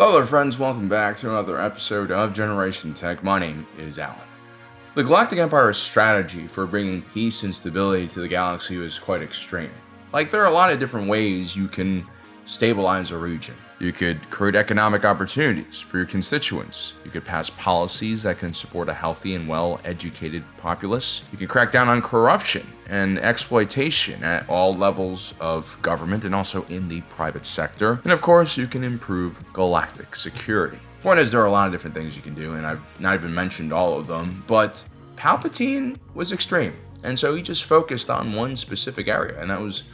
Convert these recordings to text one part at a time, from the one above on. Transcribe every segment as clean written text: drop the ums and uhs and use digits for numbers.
Hello there friends, welcome back to another episode of Generation Tech. My name is Alan. The Galactic Empire's strategy for bringing peace and stability to the galaxy was quite extreme. There are a lot of different ways you can stabilize a region. You could create economic opportunities for your constituents. You could pass policies that can support a healthy and well-educated populace. You can crack down on corruption and exploitation at all levels of government and also in the private sector. And of course, you can improve galactic security. Point is, there are a lot of different things you can do, and I've not even mentioned all of them, but Palpatine was extreme. And so he just focused on one specific area, and that was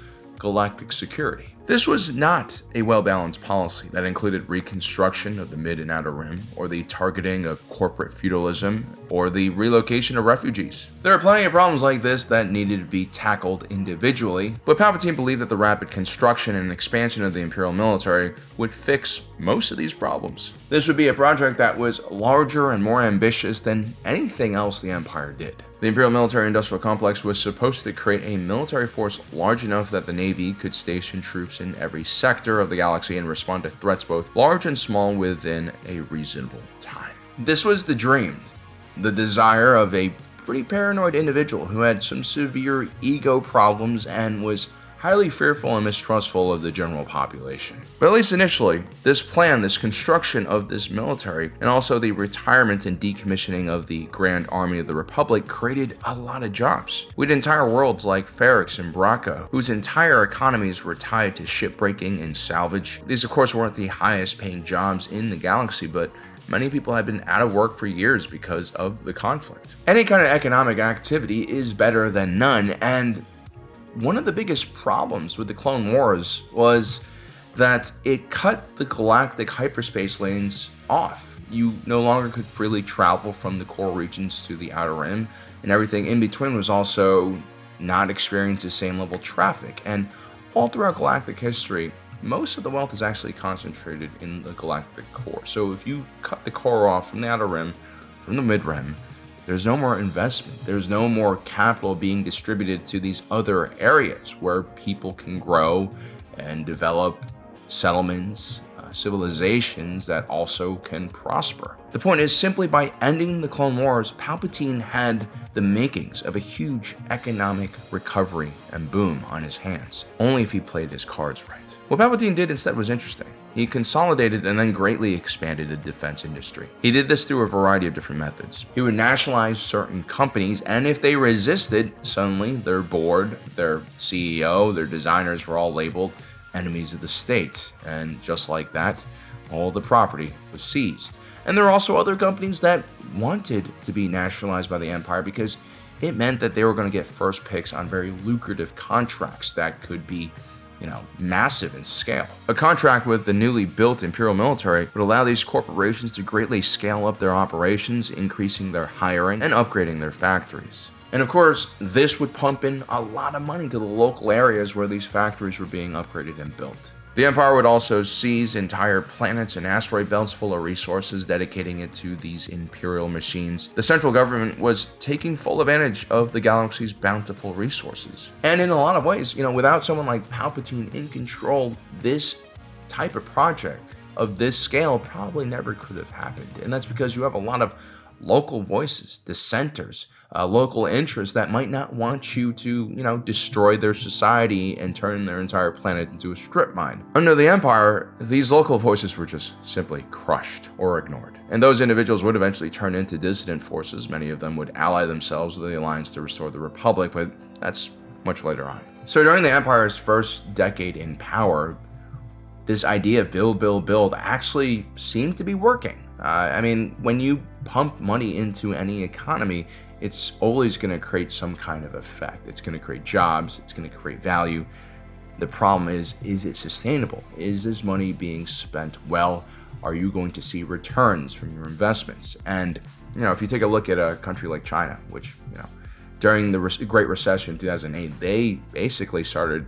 galactic security. This was not a well-balanced policy that included reconstruction of the mid and outer rim, or the targeting of corporate feudalism, or the relocation of refugees. There are plenty of problems like this that needed to be tackled individually, but Palpatine believed that the rapid construction and expansion of the Imperial Military would fix most of these problems. This would be a project that was larger and more ambitious than anything else the Empire did. The Imperial Military Industrial Complex was supposed to create a military force large enough that the Navy could station troops in every sector of the galaxy and respond to threats both large and small within a reasonable time. This was the dream, the desire of a pretty paranoid individual who had some severe ego problems and was highly fearful and mistrustful of the general population. But at least initially, this plan, this construction of this military, and also the retirement and decommissioning of the Grand Army of the Republic created a lot of jobs. We had entire worlds like Ferrix and Braca, whose entire economies were tied to shipbreaking and salvage. These, of course, weren't the highest paying jobs in the galaxy, but many people had been out of work for years because of the conflict. Any kind of economic activity is better than none, and one of the biggest problems with the Clone Wars was that it cut the galactic hyperspace lanes off. You no longer could freely travel from the core regions to the outer rim, and everything in between was also not experiencing the same level of traffic. And all throughout galactic history, most of the wealth is actually concentrated in the galactic core. So if you cut the core off from the outer rim, from the mid-rim, there's no more investment. There's no more capital being distributed to these other areas where people can grow and develop settlements, civilizations that also can prosper. The point is, simply by ending the Clone Wars, Palpatine had the makings of a huge economic recovery and boom on his hands, only if he played his cards right. What Palpatine did instead was interesting. He consolidated and then greatly expanded the defense industry. He did this through a variety of different methods. He would nationalize certain companies, and if they resisted, suddenly their board, their CEO, their designers were all labeled enemies of the state. And just like that, all the property was seized. And there are also other companies that wanted to be nationalized by the Empire because it meant that they were going to get first picks on very lucrative contracts that could be massive in scale. A contract with the newly built Imperial Military would allow these corporations to greatly scale up their operations, increasing their hiring and upgrading their factories. And of course, this would pump in a lot of money to the local areas where these factories were being upgraded and built. The Empire would also seize entire planets and asteroid belts full of resources, dedicating it to these imperial machines. The central government was taking full advantage of the galaxy's bountiful resources. And in a lot of ways, without someone like Palpatine in control, this type of project of this scale probably never could have happened. And that's because you have a lot of local voices, dissenters, local interests that might not want you to, destroy their society and turn their entire planet into a strip mine. Under the Empire, these local voices were just simply crushed or ignored. And those individuals would eventually turn into dissident forces. Many of them would ally themselves with the Alliance to restore the Republic, but that's much later on. So during the Empire's first decade in power, this idea of build actually seemed to be working. When you pump money into any economy, it's always going to create some kind of effect. It's going to create jobs. It's going to create value. The problem is it sustainable? Is this money being spent well? Are you going to see returns from your investments? And, if you take a look at a country like China, which, during the Great Recession in 2008, they basically started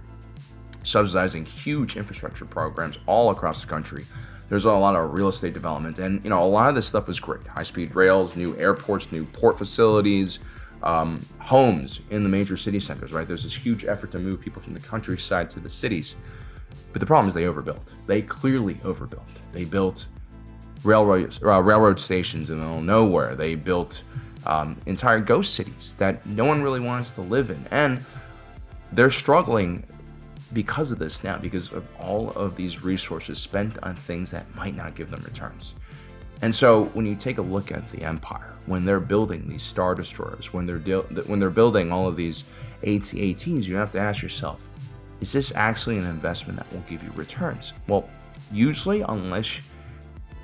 subsidizing huge infrastructure programs all across the country. There's a lot of real estate development, and a lot of this stuff was great. High-speed rails, new airports, new port facilities, homes in the major city centers, right? There's this huge effort to move people from the countryside to the cities. But the problem is they overbuilt. They clearly overbuilt. They built railroad stations in the middle of nowhere. They built entire ghost cities that no one really wants to live in. And they're struggling because of this now, because of all of these resources spent on things that might not give them returns. And so when you take a look at the Empire, when they're building these Star Destroyers, when they're building all of these AT-ATs, you have to ask yourself, is this actually an investment that will give you returns? Well, usually, unless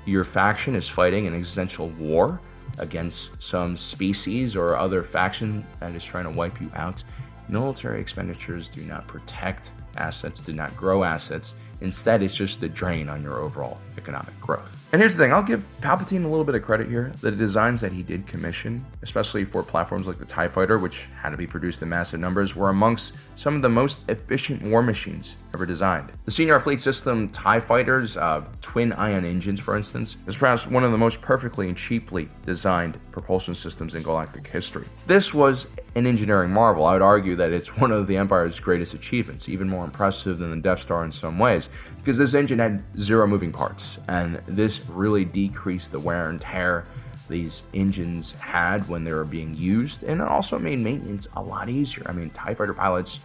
your faction is fighting an existential war against some species or other faction that is trying to wipe you out, military expenditures do not protect assets, do not grow assets. Instead, it's just the drain on your overall economic growth. And here's the thing, I'll give Palpatine a little bit of credit here. The designs that he did commission, especially for platforms like the TIE Fighter, which had to be produced in massive numbers, were amongst some of the most efficient war machines ever designed. The Senior Fleet System TIE Fighters, twin ion engines, for instance, is perhaps one of the most perfectly and cheaply designed propulsion systems in galactic history. This was an engineering marvel. I would argue that it's one of the Empire's greatest achievements, even more impressive than the Death Star in some ways, because this engine had 0 moving parts, and this really decreased the wear and tear these engines had when they were being used, and it also made maintenance a lot easier. I mean, TIE Fighter pilots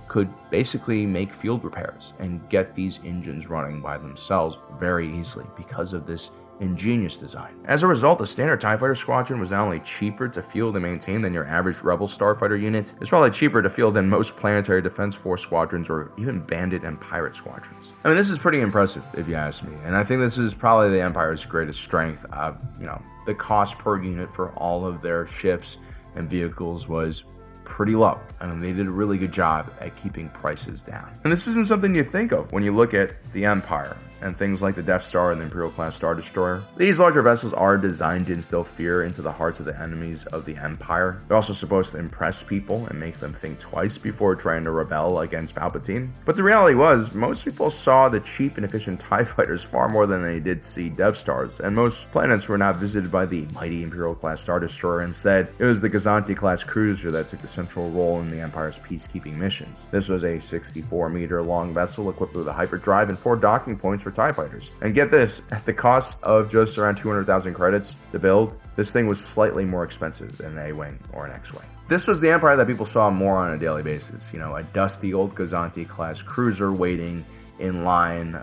could basically make field repairs and get these engines running by themselves very easily because of this ingenious design. As a result, the standard TIE Fighter squadron was not only cheaper to field and maintain than your average Rebel starfighter unit, it's probably cheaper to field than most planetary defense force squadrons or even bandit and pirate squadrons. I mean, this is pretty impressive if you ask me, and I think this is probably the Empire's greatest strength. The cost per unit for all of their ships and vehicles was pretty low. I mean, they did a really good job at keeping prices down. And this isn't something you think of when you look at the Empire and things like the Death Star and the Imperial-class Star Destroyer. These larger vessels are designed to instill fear into the hearts of the enemies of the Empire. They're also supposed to impress people and make them think twice before trying to rebel against Palpatine. But the reality was, most people saw the cheap and efficient TIE Fighters far more than they did see Death Stars, and most planets were not visited by the mighty Imperial-class Star Destroyer. Instead, it was the Gazanti-class cruiser that took the central role in the Empire's peacekeeping missions. This was a 64-meter-long vessel equipped with a hyperdrive and 4 docking points for TIE Fighters. And get this, at the cost of just around 200,000 credits to build, this thing was slightly more expensive than an A-Wing or an X-Wing. This was the Empire that people saw more on a daily basis. A dusty old Gazanti-class cruiser waiting in line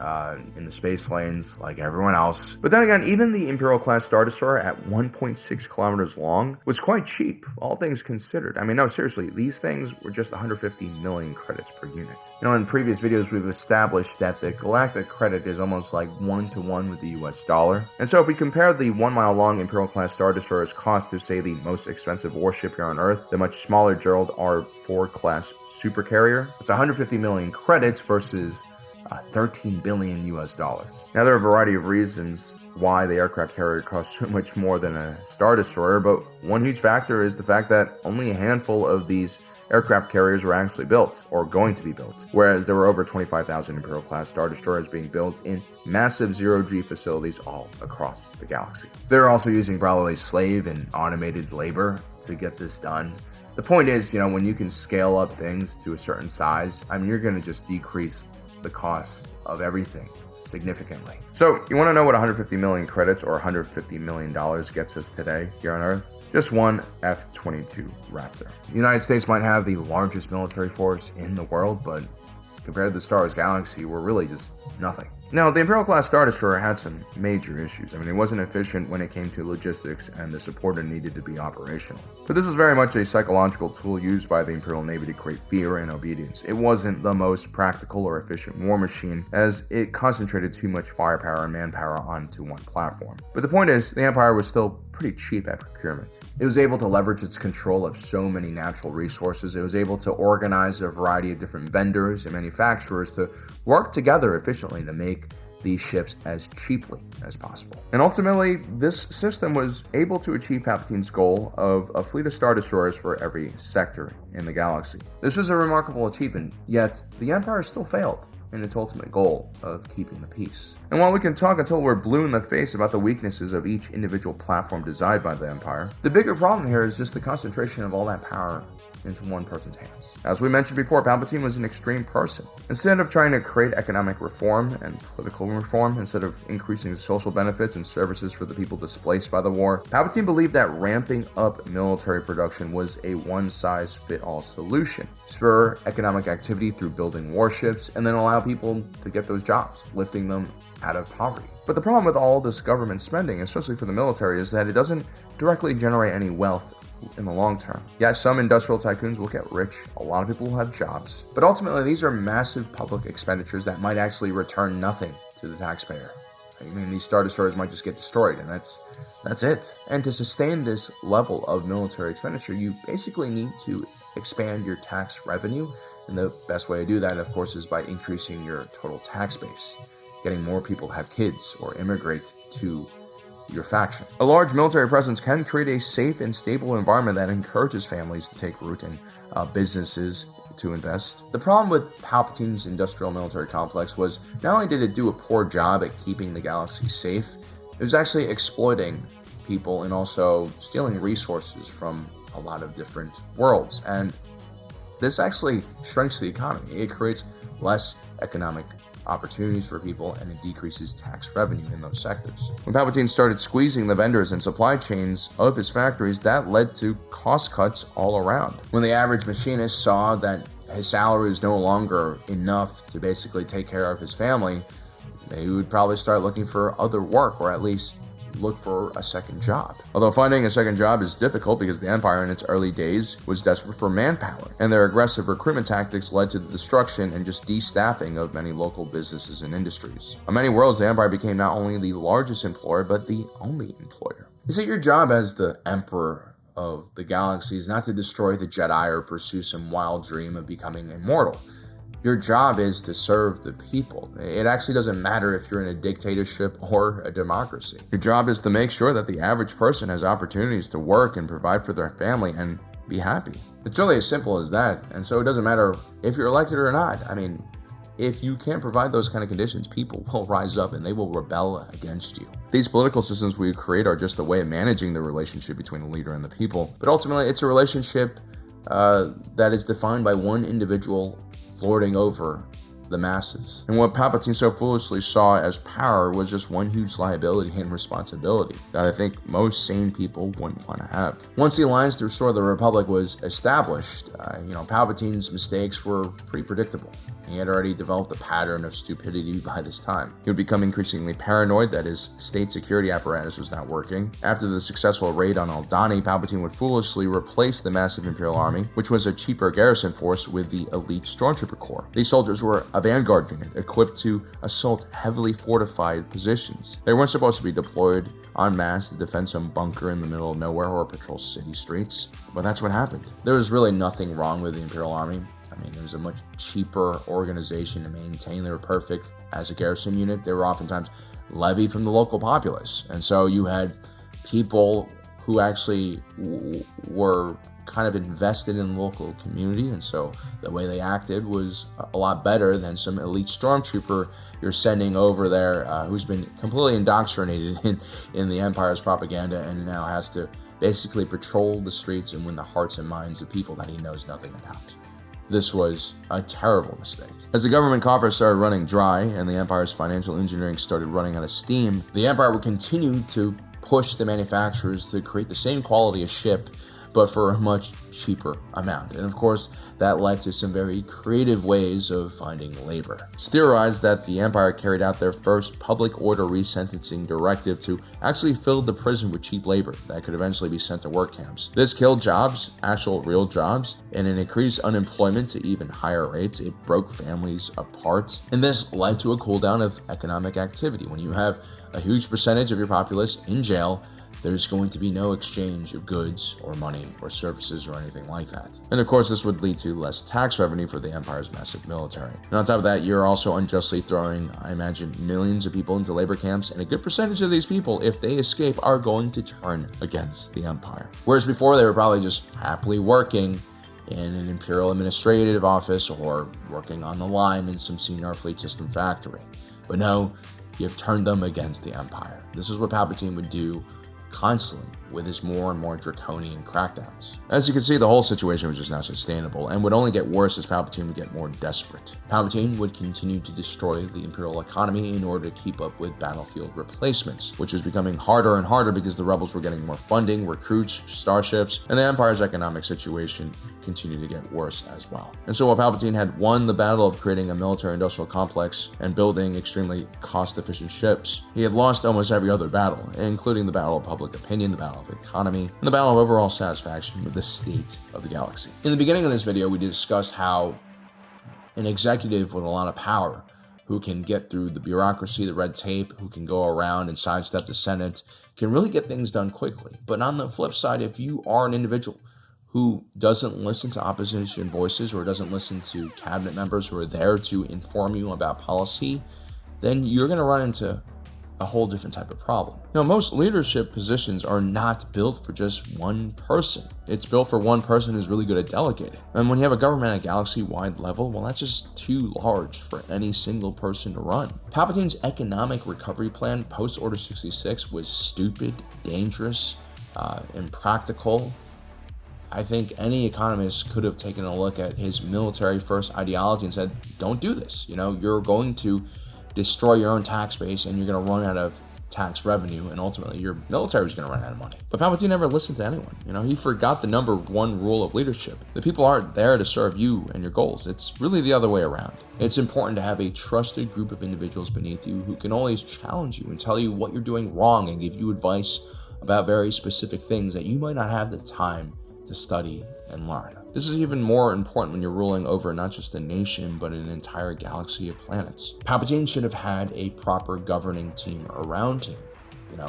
in the space lanes like everyone else. But then again, even the Imperial-class Star Destroyer at 1.6 kilometers long was quite cheap, all things considered. I mean, no, seriously, these things were just 150 million credits per unit. In previous videos, we've established that the galactic credit is almost like 1-to-1 with the US dollar. And so if we compare the 1-mile-long Imperial-class Star Destroyer's cost to, say, the most expensive warship here on Earth, the much smaller Gerald R4 class supercarrier, it's 150 million credits versus 13 billion US dollars. Now, there are a variety of reasons why the aircraft carrier costs so much more than a Star Destroyer, but one huge factor is the fact that only a handful of these aircraft carriers were actually built, or going to be built, whereas there were over 25,000 Imperial-class Star Destroyers being built in massive zero-G facilities all across the galaxy. They're also using probably slave and automated labor to get this done. The point is, when you can scale up things to a certain size, you're going to just decrease the cost of everything significantly. So you want to know what 150 million credits or $150 million gets us today here on Earth? Just one F-22 Raptor. The United States might have the largest military force in the world, but compared to the Star Wars galaxy, we're really just nothing. Now, the Imperial-class Star Destroyer had some major issues. It wasn't efficient when it came to logistics, and the support it needed to be operational. But this was very much a psychological tool used by the Imperial Navy to create fear and obedience. It wasn't the most practical or efficient war machine, as it concentrated too much firepower and manpower onto one platform. But the point is, the Empire was still pretty cheap at procurement. It was able to leverage its control of so many natural resources. It was able to organize a variety of different vendors and manufacturers to work together efficiently to make these ships as cheaply as possible. And ultimately, this system was able to achieve Palpatine's goal of a fleet of Star Destroyers for every sector in the galaxy. This was a remarkable achievement, yet the Empire still failed in its ultimate goal of keeping the peace. And while we can talk until we're blue in the face about the weaknesses of each individual platform designed by the Empire, the bigger problem here is just the concentration of all that power into one person's hands. As we mentioned before, Palpatine was an extreme person. Instead of trying to create economic reform and political reform, instead of increasing social benefits and services for the people displaced by the war, Palpatine believed that ramping up military production was a one-size-fits-all solution. Spur economic activity through building warships, and then allow people to get those jobs, lifting them out of poverty. But the problem with all this government spending, especially for the military, is that it doesn't directly generate any wealth in the long term. Yes, some industrial tycoons will get rich, a lot of people will have jobs, but ultimately these are massive public expenditures that might actually return nothing to the taxpayer. I mean, these Star Destroyers might just get destroyed, and that's it. And to sustain this level of military expenditure, you basically need to expand your tax revenue, and the best way to do that, of course, is by increasing your total tax base, getting more people to have kids or immigrate to your faction. A large military presence can create a safe and stable environment that encourages families to take root and businesses to invest. The problem with Palpatine's industrial military complex was not only did it do a poor job at keeping the galaxy safe, it was actually exploiting people and also stealing resources from a lot of different worlds. And this actually shrinks the economy. It creates less economic opportunities for people, and it decreases tax revenue in those sectors. When Palpatine started squeezing the vendors and supply chains of his factories, that led to cost cuts all around. When the average machinist saw that his salary was no longer enough to basically take care of his family, he would probably start looking for other work, or at least look for a second job. Although finding a second job is difficult because the Empire in its early days was desperate for manpower, and their aggressive recruitment tactics led to the destruction and just de-staffing of many local businesses and industries. On many worlds, the Empire became not only the largest employer, but the only employer. You see, your job as the Emperor of the galaxy is not to destroy the Jedi or pursue some wild dream of becoming immortal. Your job is to serve the people. It actually doesn't matter if you're in a dictatorship or a democracy. Your job is to make sure that the average person has opportunities to work and provide for their family and be happy. It's really as simple as that. And so it doesn't matter if you're elected or not. I mean, if you can't provide those kind of conditions, people will rise up and they will rebel against you. These political systems we create are just a way of managing the relationship between the leader and the people. But ultimately, it's a relationship that is defined by one individual lording over the masses. And what Palpatine so foolishly saw as power was just one huge liability and responsibility that I think most sane people wouldn't want to have. Once the alliance to restore the Republic was established, Palpatine's mistakes were pretty predictable. He had already developed a pattern of stupidity by this time. He would become increasingly paranoid that his state security apparatus was not working. After the successful raid on Aldhani, Palpatine would foolishly replace the massive Imperial Army, which was a cheaper garrison force, with the elite Stormtrooper Corps. These soldiers were a vanguard unit equipped to assault heavily fortified positions. They weren't supposed to be deployed en masse to defend some bunker in the middle of nowhere or patrol city streets, but that's what happened. There was really nothing wrong with the Imperial Army. I mean, it was a much cheaper organization to maintain. They were perfect as a garrison unit. They were oftentimes levied from the local populace. And so you had people who actually were kind of invested in the local community. And so the way they acted was a lot better than some elite stormtrooper you're sending over there who's been completely indoctrinated in the Empire's propaganda and now has to basically patrol the streets and win the hearts and minds of people that he knows nothing about. This was a terrible mistake. As the government coffers started running dry and the Empire's financial engineering started running out of steam, the Empire would continue to push the manufacturers to create the same quality of ship, but for a much cheaper amount. And of course, that led to some very creative ways of finding labor. It's theorized that the Empire carried out their first public order resentencing directive to actually fill the prison with cheap labor that could eventually be sent to work camps. This killed jobs, actual real jobs, and it increased unemployment to even higher rates. It broke families apart. And this led to a cool down of economic activity. When you have a huge percentage of your populace in jail, there's going to be no exchange of goods or money or services or anything like that. And of course, this would lead to less tax revenue for the Empire's massive military. And on top of that, you're also unjustly throwing, I imagine, millions of people into labor camps, and a good percentage of these people, if they escape, are going to turn against the Empire. Whereas before, they were probably just happily working in an Imperial administrative office or working on the line in some senior fleet system factory. But no, you've turned them against the Empire. This is what Palpatine would do constantly with his more and more draconian crackdowns. As you can see, the whole situation was just not sustainable and would only get worse as Palpatine would get more desperate. Palpatine would continue to destroy the Imperial economy in order to keep up with battlefield replacements, which was becoming harder and harder because the rebels were getting more funding, recruits, starships, and the Empire's economic situation continued to get worse as well. And so while Palpatine had won the battle of creating a military-industrial complex and building extremely cost-efficient ships, he had lost almost every other battle, including the battle of public opinion, the battle of economy, and the battle of overall satisfaction with the state of the galaxy. In the beginning of this video, we discussed how an executive with a lot of power, who can get through the bureaucracy, the red tape, who can go around and sidestep the Senate, can really get things done quickly. But on the flip side, if you are an individual who doesn't listen to opposition voices or doesn't listen to cabinet members who are there to inform you about policy, then you're going to run into a whole different type of problem. Now, most leadership positions are not built for just one person. It's built for one person who's really good at delegating. And when you have a government at galaxy-wide level, well, that's just too large for any single person to run. Palpatine's economic recovery plan post-Order 66 was stupid, dangerous, impractical. I think any economist could have taken a look at his military-first ideology and said, don't do this. You're going to destroy your own tax base and you're going to run out of tax revenue, and ultimately your military is going to run out of money. But Palpatine never listened to anyone. He forgot the number one rule of leadership. The people aren't there to serve you and your goals. It's really the other way around. It's important to have a trusted group of individuals beneath you who can always challenge you and tell you what you're doing wrong and give you advice about very specific things that you might not have the time to study and learn. This is even more important when you're ruling over not just a nation, but an entire galaxy of planets. Palpatine should have had a proper governing team around him.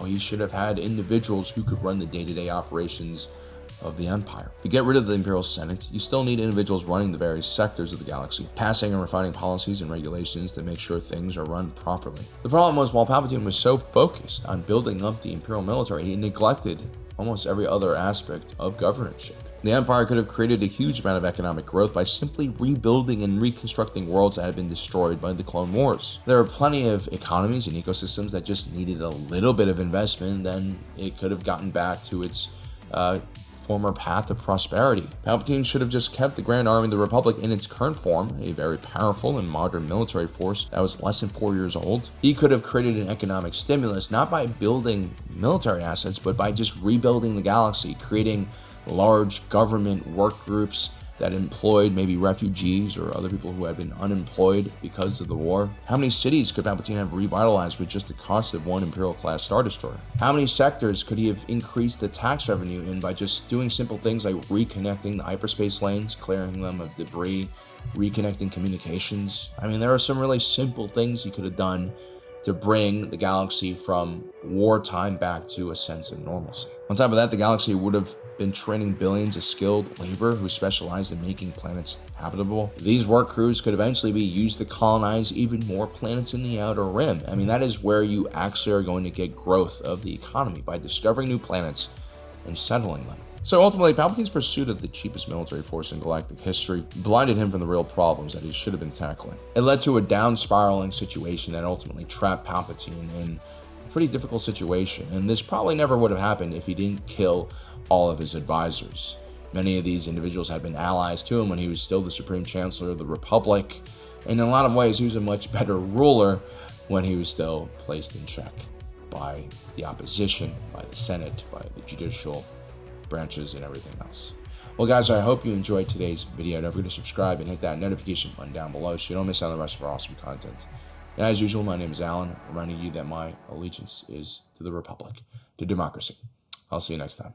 He should have had individuals who could run the day-to-day operations of the Empire. To get rid of the Imperial Senate, you still need individuals running the various sectors of the galaxy, passing and refining policies and regulations to make sure things are run properly. The problem was, while Palpatine was so focused on building up the Imperial military, he neglected almost every other aspect of governorship. The Empire could have created a huge amount of economic growth by simply rebuilding and reconstructing worlds that had been destroyed by the Clone Wars. There are plenty of economies and ecosystems that just needed a little bit of investment, then it could have gotten back to its former path of prosperity. Palpatine should have just kept the Grand Army of the Republic in its current form, a very powerful and modern military force that was less than 4 years old. He could have created an economic stimulus, not by building military assets, but by just rebuilding the galaxy, creating large government work groups that employed maybe refugees or other people who had been unemployed because of the war. How many cities could Palpatine have revitalized with just the cost of one Imperial-class Star Destroyer? How many sectors could he have increased the tax revenue in by just doing simple things like reconnecting the hyperspace lanes, clearing them of debris, reconnecting communications? There are some really simple things he could have done to bring the galaxy from wartime back to a sense of normalcy. On top of that, the galaxy would have been training billions of skilled labor who specialized in making planets habitable. These work crews could eventually be used to colonize even more planets in the Outer Rim. That is where you actually are going to get growth of the economy, by discovering new planets and settling them. So ultimately, Palpatine's pursuit of the cheapest military force in galactic history blinded him from the real problems that he should have been tackling. It led to a down-spiraling situation that ultimately trapped Palpatine in a pretty difficult situation, and this probably never would have happened if he didn't kill all of his advisors. Many of these individuals had been allies to him when he was still the Supreme Chancellor of the Republic, and in a lot of ways he was a much better ruler when he was still placed in check by the opposition, by the Senate, by the judicial branches, and everything else. Well guys, I hope you enjoyed today's video. Don't forget to subscribe and hit that notification button down below so you don't miss out on the rest of our awesome content. And as usual, my name is Alan, reminding you that my allegiance is to the Republic, to democracy. I'll see you next time.